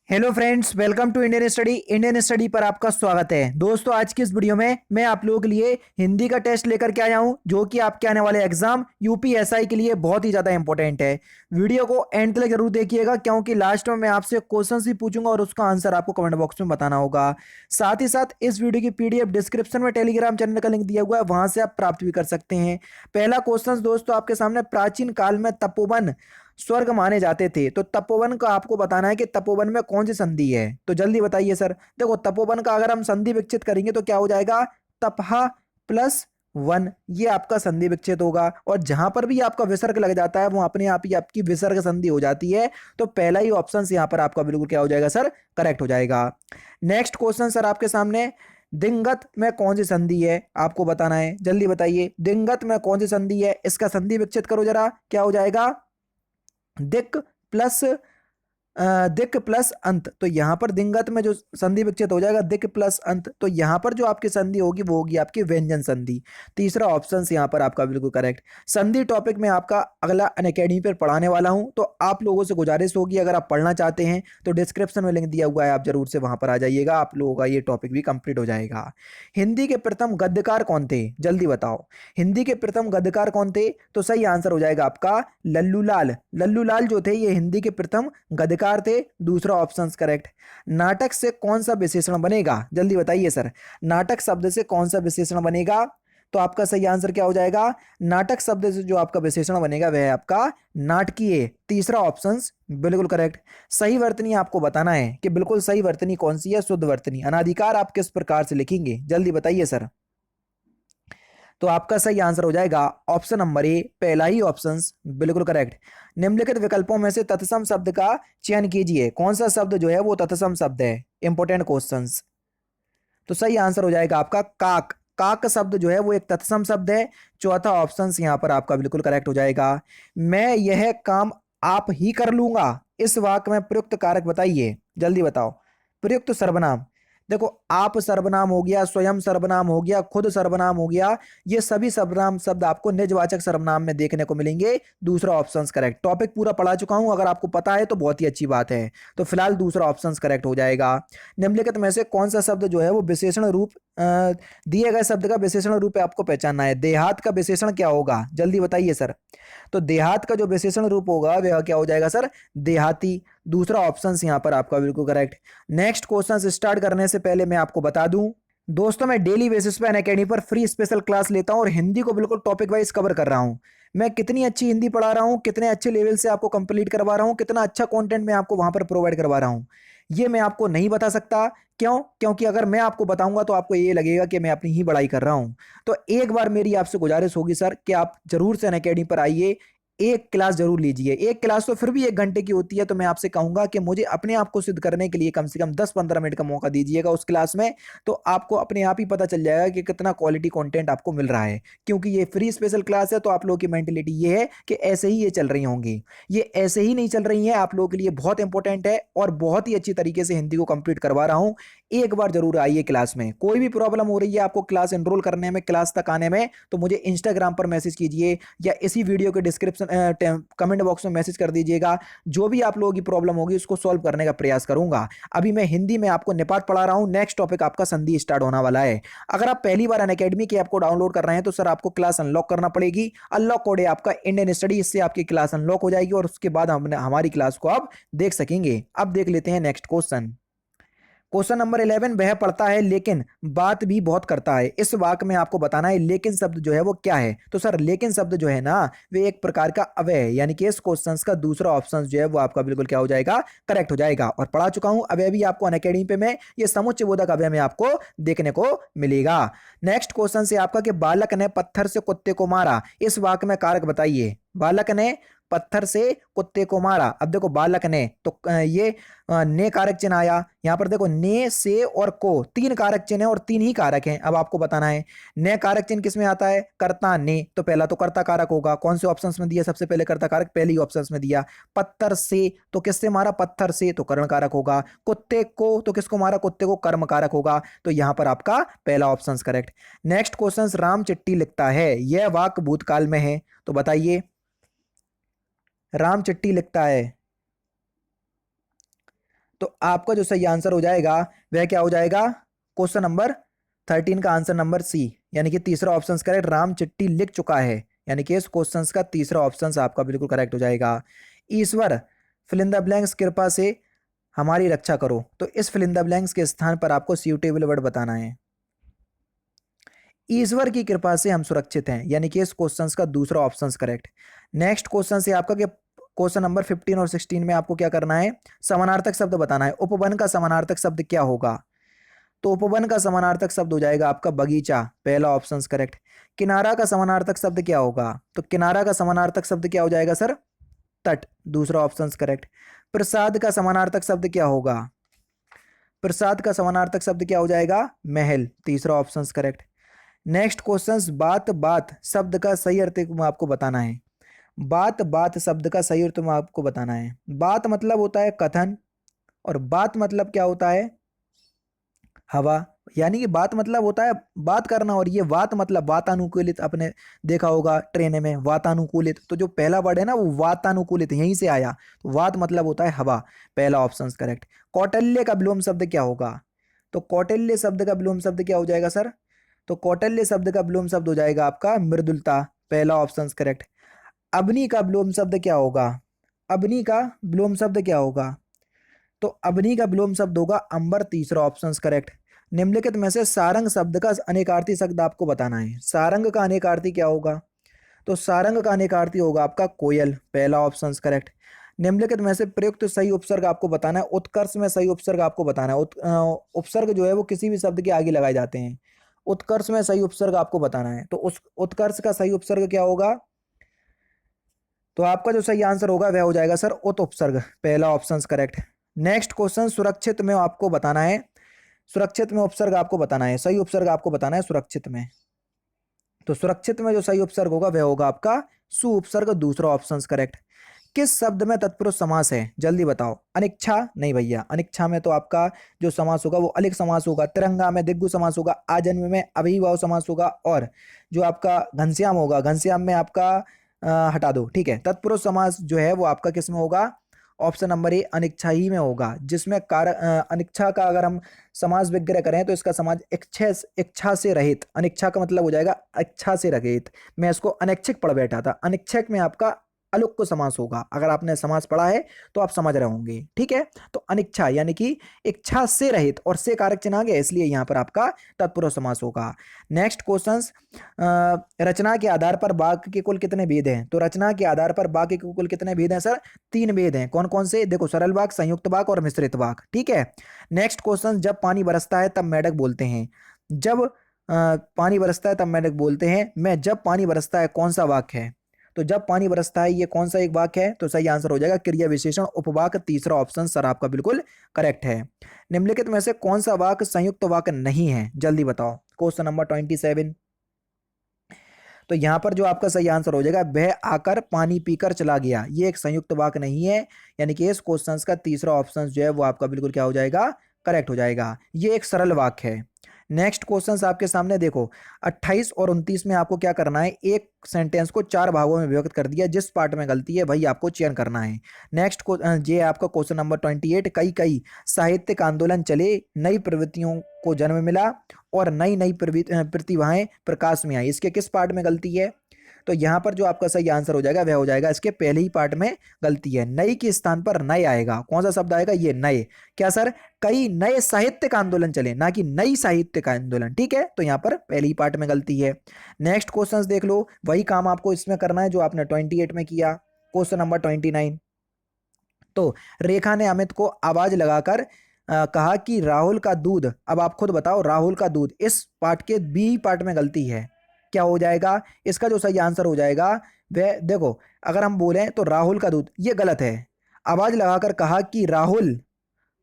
Hello friends, welcome to Indian study पर आपका स्वागत है। दोस्तों, आज की इस वीडियो में मैं आप लोगों के लिए हिंदी का टेस्ट लेकर के आया हूं, जो कि आपके आने वाले एग्जाम यूपीएसआई के लिए बहुत ही ज़्यादा इंपॉर्टेंट है। वीडियो को एंड तक जरूर देखिएगा, क्योंकि लास्ट में मैं आपसे क्वेश्चन भी पूछूंगा और उसका आंसर आपको कमेंट बॉक्स में बताना होगा। साथ ही साथ इस वीडियो की पीडीएफ डिस्क्रिप्शन में टेलीग्राम चैनल का लिंक दिया हुआ है, वहां से आप प्राप्त भी कर सकते हैं। पहला क्वेश्चन दोस्तों आपके सामने, प्राचीन काल में तपोवन स्वर्ग माने जाते थे, तो तपोवन का आपको बताना है कि तपोवन में कौन सी संधि है। तो जल्दी बताइए सर। देखो, तपोवन का अगर हम संधि विकसित करेंगे तो क्या हो जाएगा, तपहा प्लस वन, ये आपका संधि विकसित होगा। और जहां पर भी आपका विसर्ग लग जाता है वो अपने आप ही आपकी विसर्ग संधि हो जाती है। तो पहला ही ऑप्शन यहां पर आपका बिल्कुल क्या हो जाएगा सर, करेक्ट हो जाएगा। नेक्स्ट क्वेश्चन सर आपके सामने, दिंगत में कौन सी संधि है आपको बताना है। जल्दी बताइए, दिंगत में कौन सी संधि है, इसका संधि विकसित करो जरा, क्या हो जाएगा, दिक प्लस दिक प्लस अंत। तो यहां पर दिंगत में जो संधि विकसित हो जाएगा दिक प्लस अंत, तो यहां पर जो आपकी संधि होगी वो होगी आपकी व्यंजन संधि। तीसरा ऑप्शन यहां पर आपका बिल्कुल करेक्ट। संधि टॉपिक में आपका अगला अनअकैडमी पर पढ़ाने वाला हूं, तो आप लोगों से गुजारिश होगी, अगर आप पढ़ना चाहते हैं तो डिस्क्रिप्शन में लिंक दिया हुआ है, आप जरूर से वहां पर आ जाइएगा, आप लोगों का ये टॉपिक भी कंप्लीट हो जाएगा। हिंदी के प्रथम गद्यकार कौन थे, जल्दी बताओ। हिंदी के प्रथम गद्यकार कौन थे, तो सही आंसर हो जाएगा आपका लल्लू लाल। लल्लू लाल जो थे ये हिंदी के प्रथम गद्यकार थे, दूसरा ऑप्शन करेक्ट। नाटक से कौन सा विशेषण बनेगा, जल्दी बताइए सर। नाटक शब्द से कौन सा विशेषण बनेगा, तो आपका सही आंसर क्या हो जाएगा, नाटक शब्द से जो आपका विशेषण बनेगा वह है आपका नाटकीय। तीसरा ऑप्शन बिल्कुल करेक्ट। सही वर्तनी आपको बताना है कि बिल्कुल सही वर्तनी कौन सी है, शुद्ध वर्तनी। अनाधिकार आप किस प्रकार से लिखेंगे, जल्दी बताइए सर। तो आपका सही आंसर हो जाएगा ऑप्शन नंबर ए, पहला ही ऑप्शन बिल्कुल करेक्ट। निम्नलिखित विकल्पों में से तत्सम शब्द का चयन कीजिए, कौन सा शब्द जो है वो तत्सम शब्द है, इंपॉर्टेंट क्वेश्चंस। तो सही आंसर हो जाएगा आपका काक। काक शब्द जो है वो एक तत्सम शब्द है। चौथा ऑप्शन यहां पर आपका बिल्कुल करेक्ट हो जाएगा। मैं यह काम आप ही कर लूंगा, इस वाक्य में प्रयुक्त कारक बताइए, जल्दी बताओ। प्रयुक्त सर्वनाम, देखो, आप सर्वनाम हो गया, स्वयं सर्वनाम हो गया, खुद सर्वनाम हो गया, ये सभी सर्वनाम शब्द आपको निजवाचक सर्वनाम में देखने को मिलेंगे। दूसरा ऑप्शन करेक्ट। टॉपिक पूरा पढ़ा चुका हूं, अगर आपको पता है तो बहुत ही अच्छी बात है। तो फिलहाल दूसरा ऑप्शन करेक्ट हो जाएगा। निम्नलिखित में से कौन सा शब्द जो है वो विशेषण रूप दिए गए शब्द का विशेषण रूप है, आपको पहचानना है। देहात का विशेषण क्या होगा, जल्दी बताइए सर। तो देहात का जो विशेषण रूप होगा वह क्या हो जाएगा सर, देहाती। दूसरा ऑप्शन यहां पर आपका बिल्कुल करेक्ट। नेक्स्ट क्वेश्चन स्टार्ट करने से पहले मैं आपको बता दूं, दोस्तों मैं डेली बेसिस पे अनअकैडमी पर फ्री स्पेशल क्लास लेता हूं और हिंदी को बिल्कुल टॉपिक वाइज कवर कर रहा हूं। मैं कितनी अच्छी हिंदी पढ़ा रहा हूं, कितने अच्छे लेवल से आपको कंप्लीट करवा रहा हूं, कितना अच्छा कंटेंट मैं आपको वहां पर प्रोवाइड करवा रहा हूं, ये मैं आपको नहीं बता सकता। क्यों, क्योंकि अगर मैं आपको बताऊंगा तो आपको ये लगेगा कि मैं अपनी ही बड़ाई कर रहा हूं। तो एक बार मेरी आपसे गुजारिश होगी सर कि आप जरूर से अनअकैडमी पर आइए, एक क्लास जरूर लीजिए। एक क्लास तो फिर भी 1 घंटे की होती है, तो मैं आपसे कहूंगा कि मुझे अपने आप को सिद्ध करने के लिए कम से कम 10-15 मिनट का मौका दीजिएगा उस क्लास में। तो आपको अपने आप ही पता चल जाएगा कि कितना क्वालिटी कंटेंट आपको मिल रहा है। क्योंकि ये फ्री स्पेशल क्लास है, तो आप लोगों की मेंटेलिटी ये है कि ऐसे ही ये चल रही होंगी। ये ऐसे ही नहीं चल रही है, आप लोगों के लिए बहुत इंपॉर्टेंट है और बहुत ही अच्छी तरीके से हिंदी को कंप्लीट करवा रहा हूं। एक बार जरूर आइए क्लास में। कोई भी प्रॉब्लम हो रही है आपको क्लास एनरोल करने में, क्लास तक आने में, तो मुझे इंस्टाग्राम पर मैसेज कीजिए या इसी वीडियो के डिस्क्रिप्शन कमेंट बॉक्स में मैसेज कर दीजिएगा। जो भी आप लोगों की प्रॉब्लम होगी उसको सॉल्व करने का प्रयास करूंगा। अभी मैं हिंदी में आपको निपात पढ़ा रहा हूं, नेक्स्ट टॉपिक आपका संधि स्टार्ट होने वाला है। अगर आप पहली बार अनअकैडमी की ऐप को डाउनलोड कर रहे हैं तो सर आपको क्लास अनलॉक करना पड़ेगी। अनलॉक कोड है आपका इंडियन स्टडी, इससे आपकी क्लास अनलॉक हो जाएगी और उसके बाद हमने हमारी क्लास को आप देख सकेंगे। अब देख लेते हैं नेक्स्ट क्वेश्चन। क्वेश्चन नंबर 11, वह पढ़ता है लेकिन बात भी बहुत करता है, इस वाक्य में आपको बताना है लेकिन शब्द जो है वो क्या है। तो सर लेकिन शब्द जो है ना, वे एक प्रकार का अव्यय है, यानी कि इस क्वेश्चन का दूसरा ऑप्शन जो है वो आपका बिल्कुल क्या हो जाएगा, करेक्ट हो जाएगा। और पढ़ा चुका हूं अव्यय भी आपको अनअकैडमी पे, में ये समुच्चय बोधक अव्यय में आपको देखने को मिलेगा। नेक्स्ट क्वेश्चन से आपका कि बालक ने पत्थर से कुत्ते को मारा, इस वाक्य में कारक बताइए। बालक ने पत्थर से कुत्ते को मारा, अब देखो बालक ने, तो ये ने कारक चिन्ह आया। यहां पर देखो ने, से और को, 3 कारक चिन्ह है और 3 ही कारक हैं। अब आपको बताना है ने कारक चिन्ह किसमें आता है, कर्ता ने, तो पहला तो कर्ता कारक होगा। कौन से ऑप्शंस में दिया सबसे पहले कर्ता कारक, पहले ही ऑप्शंस में दिया। पत्थर से, तो किससे मारा, पत्थर से, तो कर्ण कारक होगा। कुत्ते को, तो किसको मारा, कुत्ते को, कर्म कारक होगा। तो यहां पर आपका पहला option correct. Next question, Ram चिट्ठी लिखता है, यह वाक्य भूतकाल में है, तो बताइए। राम चिट्ठी लिखता है, तो आपका जो सही आंसर हो जाएगा वह क्या हो जाएगा, क्वेश्चन नंबर 13 का आंसर नंबर सी, यानी कि तीसरा ऑप्शन करेक्ट, राम चिट्ठी लिख चुका है, यानी कि इस क्वेश्चन का तीसरा ऑप्शन आपका बिल्कुल करेक्ट हो जाएगा। ईश्वर फिल इन द ब्लैंक्स कृपा से हमारी रक्षा करो, तो इस फिल इन द ब्लैंक्स के स्थान पर आपको सूटेबल वर्ड बताना है। ईश्वर की कृपा से हम सुरक्षित हैं, यानी कि इस क्वेश्चन का दूसरा ऑप्शन करेक्ट। नेक्स्ट क्वेश्चन से आपका क्वेश्चन नंबर 15 और 16 में आपको क्या करना है, समानार्थक शब्द बताना है। उपवन का समानार्थक शब्द क्या होगा, तो उपवन का समानार्थक शब्द हो जाएगा आपका बगीचा, पहला ऑप्शन करेक्ट। किनारा का समानार्थक शब्द क्या होगा, तो किनारा का समानार्थक शब्द क्या हो जाएगा सर, तट, दूसरा ऑप्शन करेक्ट। प्रसाद का समानार्थक शब्द क्या होगा, प्रसाद का समानार्थक शब्द क्या हो जाएगा, महल, तीसरा ऑप्शन करेक्ट। नेक्स्ट क्वेश्चन, बात बात शब्द का सही अर्थ आपको बताना है। बात बात शब्द का सही अर्थ आपको बताना है। बात मतलब होता है कथन, और बात मतलब क्या होता है, हवा, यानी कि बात मतलब होता है बात करना, और ये वात मतलब वातानुकूलित, आपने देखा होगा ट्रेन में वातानुकूलित, तो जो पहला वर्ड है ना वो वातानुकूलित यहीं से आया, तो वात मतलब होता है हवा, पहला ऑप्शन करेक्ट। कौटिल्य का विलोम शब्द क्या होगा, तो कौटिल्य शब्द का विलोम शब्द क्या हो जाएगा सर, तो कौटिल्य शब्द का विलोम शब्द हो जाएगा आपका मृदुलता, पहला ऑप्शन करेक्ट। अग्नि का विलोम शब्द क्या होगा, अग्नि का विलोम शब्द क्या होगा, तो अग्नि का विलोम शब्द होगा अंबर, तीसरा ऑप्शन करेक्ट। निम्नलिखित में से सारंग शब्द का अनेकार्थी शब्द आपको बताना है। सारंग का अनेकार्थी क्या होगा, तो सारंग का अनेकार्थी होगा आपका कोयल, पहला ऑप्शन करेक्ट। निम्नलिखित में से प्रयुक्त सही उपसर्ग आपको बताना है। उत्कर्ष में सही उपसर्ग आपको बताना है। उपसर्ग जो है वो किसी भी शब्द के आगे लगाए जाते हैं। उत्कर्ष में सही उपसर्ग आपको बताना है, तो उस उत्कर्ष का सही उपसर्ग क्या होगा, तो आपका जो सही आंसर होगा वह हो जाएगा सर उत उपसर्ग, पहला ऑप्शन करेक्ट। नेक्स्ट क्वेश्चन, सुरक्षित में आपको बताना है, सुरक्षित में उपसर्ग आपको बताना है, सही उपसर्ग आपको बताना है सुरक्षित में। तो सुरक्षित में जो सही उपसर्ग होगा वह होगा आपका सु उपसर्ग, दूसरा ऑप्शन करेक्ट। किस शब्द में तत्पुरुष समास है, जल्दी बताओ। अनिच्छा नहीं भैया, अनिच्छा में तो आपका जो समास होगा वो अलिक समास होगा। तिरंगा में दिग्गु समास होगा। आजन्म में अभिभाव समास होगा। और जो आपका घनश्याम होगा, घनश्याम में आपका हटा दो, ठीक है। तत्पुरुष समास जो है वो आपका किस में होगा, ऑप्शन नंबर ए अनिच्छा ही में होगा, जिसमें अनिच्छा का अगर हम समास विग्रह करें तो इसका समाज इच्छा, इच्छा से रहित, अनिच्छा का मतलब हो जाएगा इच्छा से रहित। मैं इसको अनैच्छिक पढ़ बैठा था, अनिच्छिक में आपका अलुक को समास होगा। अगर आपने समास पढ़ा है तो आप समझ रहे होंगे, ठीक है। तो अनिच्छा यानी कि इच्छा से रहित, और से कारक चिन्ह आ गया, इसलिए यहां पर आपका तत्पुरुष समास होगा। नेक्स्ट क्वेश्चन, रचना के आधार पर वाक्य के कुल कितने भेद हैं, तो रचना के आधार पर वाक्य के कुल कितने भेद हैं सर, 3 भेद हैं। कौन कौन से, देखो, सरल वाक्य, संयुक्त वाक्य और मिश्रित वाक्य, ठीक है। नेक्स्ट क्वेश्चन, जब पानी बरसता है तब मेंढक बोलते हैं। जब पानी बरसता है तब मेंढक बोलते हैं में जब पानी बरसता है कौन सा वाक्य है, तो जब पानी बरसता है ये कौन सा एक वाक्य है, तो सही आंसर हो जाएगा क्रिया विशेषण उपवाक्य, तीसरा ऑप्शन सर आपका बिल्कुल करेक्ट है। निम्नलिखित में से कौन सा वाक्य संयुक्त वाक्य नहीं है, जल्दी बताओ। क्वेश्चन नंबर 27, तो यहां पर जो आपका सही आंसर हो जाएगा, वह आकर पानी पीकर चला गया, ये एक संयुक्त वाक्य नहीं है, यानी कि इस क्वेश्चन का तीसरा ऑप्शन जो है वो आपका बिल्कुल क्या हो जाएगा, करेक्ट हो जाएगा। ये एक सरल वाक्य है। नेक्स्ट क्वेश्चन आपके सामने देखो, 28 और 29 में आपको क्या करना है, एक सेंटेंस को 4 भागों में विभक्त कर दिया, जिस पार्ट में गलती है वही आपको चयन करना है। नेक्स्ट ये आपका क्वेश्चन नंबर 28, कई कई साहित्यिक आंदोलन चले, नई प्रवृत्तियों को जन्म मिला और नई नई प्रतिभाएं प्रकाश में आई, इसके किस पार्ट में गलती है, तो यहां पर जो आपका सही आंसर हो जाएगा वह हो जाएगा इसके पहले ही पार्ट में गलती है। नई के स्थान पर नए आएगा, कौन सा शब्द आएगा, ये नए। क्या सर, कई नए साहित्यिक आंदोलन चले, ना कि नई साहित्यिक आंदोलन, ठीक है। तो यहां पर पहले ही पार्ट में गलती है। नेक्स्ट क्वेश्चन देख लो, वही काम आपको इसमें करना है जो आपने 28 में किया। क्वेश्चन नंबर 29, तो रेखा ने अमित को आवाज लगाकर कहा कि राहुल का दूध, अब आप खुद बताओ, राहुल का दूध, इस पार्ट के बी पार्ट में गलती है, क्या हो जाएगा, इसका जो सही आंसर हो जाएगा वह, देखो, अगर हम बोलें तो राहुल का दूध, ये गलत है। आवाज लगाकर कहा कि राहुल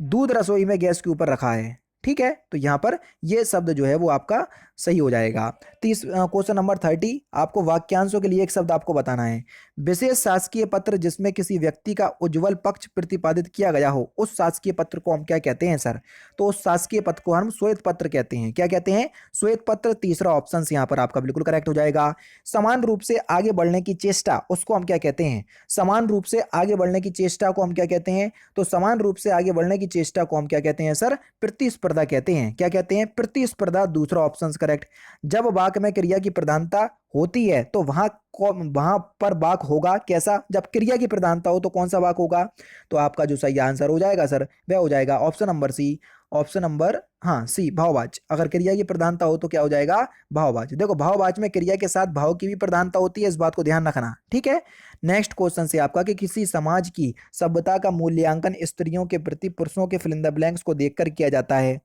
दूध रसोई में गैस के ऊपर रखा है, ठीक है। तो यहां पर ये शब्द जो है वो आपका सही हो जाएगा। क्वेश्चन नंबर 30, आपको वाक्यांशों के लिए एक शब्द आपको बताना है। विशेष शासकीय पत्र जिसमें किसी व्यक्ति का उज्जवल पक्ष प्रतिपादित किया गया हो, उस शासकीय पत्र को हम क्या कहते हैं सर? तो उस शासकीय पत्र को हम श्वेत पत्र कहते हैं। क्या कहते हैं? श्वेत पत्र। तीसरा ऑप्शन यहाँ पर आपका बिल्कुल करेक्ट हो जाएगा। समान रूप से आगे बढ़ने की चेष्टा, उसको हम क्या कहते हैं? समान रूप से आगे बढ़ने की चेष्टा को हम क्या कहते हैं? तो समान रूप से आगे बढ़ने की चेष्टा को हम क्या कहते हैं सर? प्रतिस्पर्धा कहते हैं। क्या कहते हैं? प्रतिस्पर्धा। दूसरा ऑप्शन करेक्ट। जब वाक्य में क्रिया की प्रधानता होती है तो वहां पर वाक्य होगा कैसा? जब क्रिया की प्रधानता हो तो कौन सा वाक्य होगा? तो आपका जो सही आंसर हो जाएगा सर, वह हो जाएगा option number C. Option number, हाँ, सी, भाववाच्य। अगर क्रिया की प्रधानता हो तो क्या हो जाएगा? भाववाच्य। देखो, भाववाच्य में क्रिया के साथ भाव की भी प्रधानता होती है, इस बात को ध्यान रखना, ठीक है। नेक्स्ट क्वेश्चन से आपका कि किसी समाज की सभ्यता का मूल्यांकन स्त्रियों के प्रति पुरुषों के फिल इन द ब्लैंक्स को देखकर किया जाता है।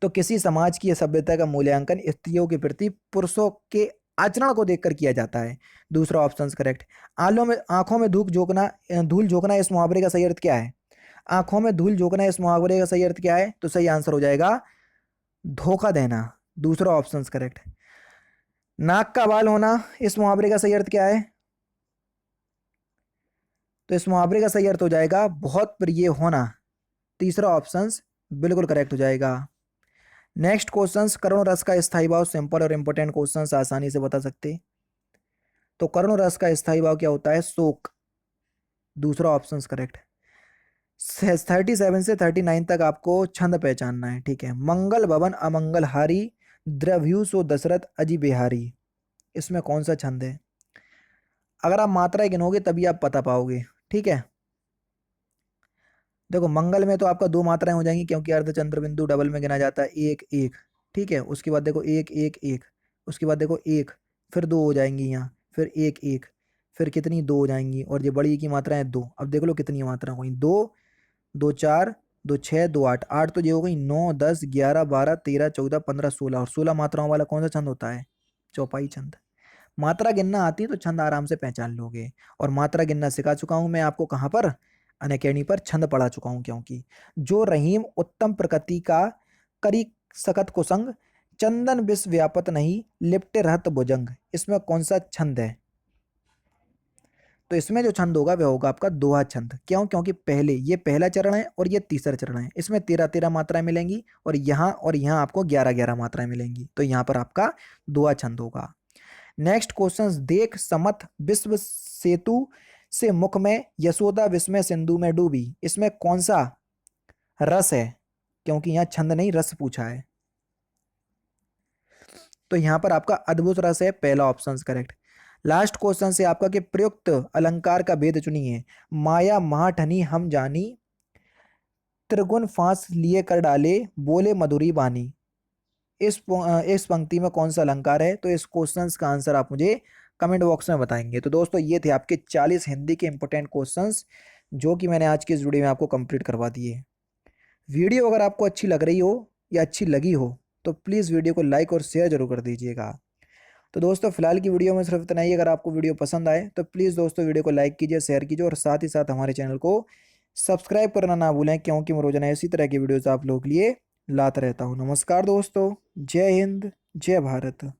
तो किसी समाज की सभ्यता का मूल्यांकन स्त्रियों के प्रति पुरुषों के आचरण को देखकर किया जाता है। दूसरा ऑप्शन करेक्ट। आंखों में धूल झोंकना इस मुहावरे का सही अर्थ क्या है? आंखों में धूल झोंकना इस मुहावरे का सही अर्थ क्या है? तो सही आंसर हो जाएगा धोखा देना। दूसरा ऑप्शन करेक्ट। नाक का बाल होना इस मुहावरे का सही अर्थ क्या है? तो इस मुहावरे का सही अर्थ हो जाएगा बहुत प्रिय होना। तीसरा ऑप्शन बिल्कुल करेक्ट हो जाएगा। नेक्स्ट क्वेश्चंस, करुण रस का स्थायी भाव। सिंपल और इंपोर्टेंट क्वेश्चंस, आसानी से बता सकते। तो करुण रस का स्थायी भाव क्या होता है? शोक। दूसरा ऑप्शन करेक्ट। 37 से 39 तक आपको छंद पहचानना है, ठीक है। मंगल भवन अमंगल हारी, द्रव्यू सो दशरथ अजी बिहारी, इसमें कौन सा छंद है? अगर आप मात्राएं गिनोगे तभी आप पता पाओगे, ठीक है। देखो, मंगल में तो आपका दो मात्राएं हो जाएंगी क्योंकि अर्धचंद्र बिंदु डबल में गिना जाता है, एक एक, ठीक है। उसके बाद देखो एक एक एक, उसके बाद देखो एक, फिर दो हो जाएंगी यहाँ, फिर एक एक, फिर कितनी? दो हो जाएंगी। और ये बड़ी की मात्राएं दो। अब देख लो कितनी मात्रा हो गई, दो, दो चार, दो छः, दो आठ, आठ तो ये हो गई, 9 10 11 12 13 14 15 16, और 16 मात्राओं वाला कौन सा छंद होता है? चौपाई छंद। मात्रा गिनना आती है तो छंद आराम से पहचान लोगे। और मात्रा गिनना सिखा चुका हूं मैं आपको, कहाँ पर? अनअकैडमी पर छंद पढ़ा चुका हूं। क्योंकि जो रहीम उत्तम प्रकृति का करी सकत कुसंग, चंदन विष व्यापत नहीं, लिपटे रहत भुजंग, इसमें कौन सा छंद है? तो इसमें जो छंद होगा वह होगा आपका दोहा छंद। क्यों? क्योंकि ये पहला चरण है और ये तीसरा चरण है। इसमें 13 मात्राएं मिलेंगी और यहाँ आपको 11 मात्राएं मिलेंगी। तो यहाँ पर आपका दोहा छंद होगा। नेक्स्ट क्वेश्चन, देख समथ विश्व सेतु से मुख में, यशोदा विस्मय सिंधु में डूबी, इसमें कौन सा रस है? क्योंकि यहाँ छंद नहीं रस पूछा है। तो यहाँ पर आपका अद्भुत रस है, पहला ऑप्शन करेक्ट। लास्ट क्वेश्चन से आपका कि प्रयुक्त अलंकार का भेद चुनिए। माया महाठनी हम जानी, त्रिगुण फांस लिए कर डाले, बोले मधुरी बानी, इस पंक्ति में कौन सा अलंकार है? तो इस क्वेश्चंस का आंसर आप मुझे कमेंट बॉक्स में बताएंगे। तो दोस्तों, ये थे आपके 40 हिंदी के इंपॉर्टेंट क्वेश्चंस जो कि मैंने आज की इस वीडियो में आपको कंप्लीट करवा दिए। वीडियो अगर आपको अच्छी लग रही हो या अच्छी लगी हो तो प्लीज़ वीडियो को लाइक और शेयर जरूर कर दीजिएगा। तो दोस्तों, फिलहाल की वीडियो में सिर्फ इतना ही। अगर आपको वीडियो पसंद आए तो प्लीज़ दोस्तों वीडियो को लाइक कीजिए, शेयर कीजिए और साथ ही साथ हमारे चैनल को सब्सक्राइब करना ना भूलें, क्योंकि मैं रोजाना इसी तरह की वीडियोज़ आप लोगों के लिए लाता रहता हूँ। नमस्कार दोस्तों, जय हिंद, जय भारत।